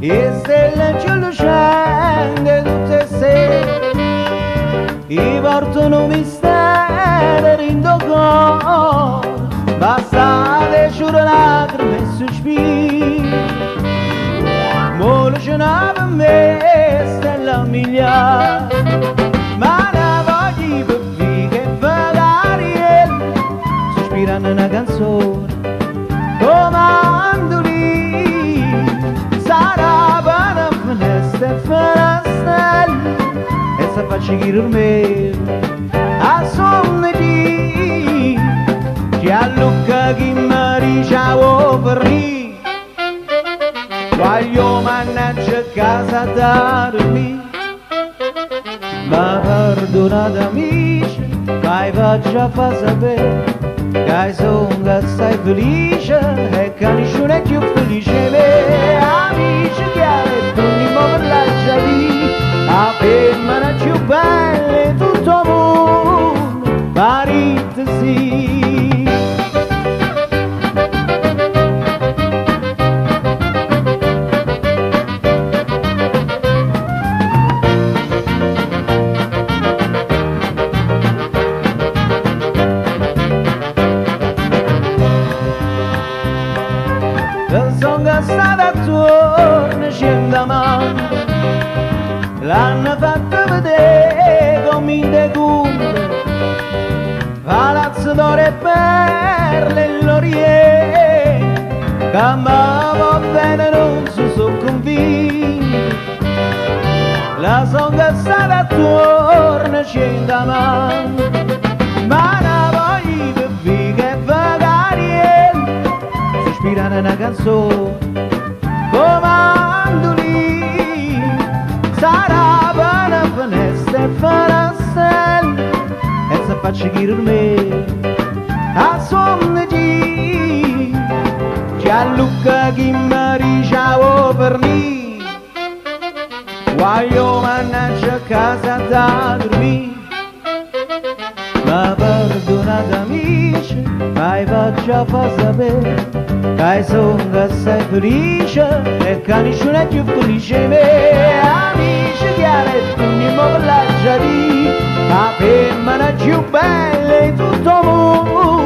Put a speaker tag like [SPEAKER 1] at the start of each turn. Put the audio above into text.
[SPEAKER 1] e stelle più lucenti tutte sere, i portano misteri in tuo cuore, basta giuro lacrime e sospiri, mole ce n'ha per me stelle a migliaia, ma ne voglio per vivere che magari sospirano una canzone, comandoli, sarà per finestra e finestrelle, e se faccio dormire a sonno di Gianluca che mi diceva per lì, voglio mannaggia a casa da dormire, ma perdonate amici, vai faccia fa sapere che sono assai felice e che nessuno è più felice di me. Amici che torniamo per la giardina, la femmina più bella in tutto il mondo, marito sì. Sono stata attorno scenda mano, l'hanno fatto vedere come in decumbe, palazzo d'oro e perle e l'Oriente, che ma va bene non si sono convinti, la sono stata attorno scenda mano, ma ne voglio per vivere che ispirare una canzone, comandoli, sarà per una finestra e finestrelle, e se faccio dormire a sonno di Gianluca che mi diceva per lì, voglio mannaggia a casa da dormire, ma perdonate amici, mai faccia fa sapere che sono assai felice e che nessuno è più felice di me. Amici che torniamo per la giardina, la femmina più bella in tutto il mondo,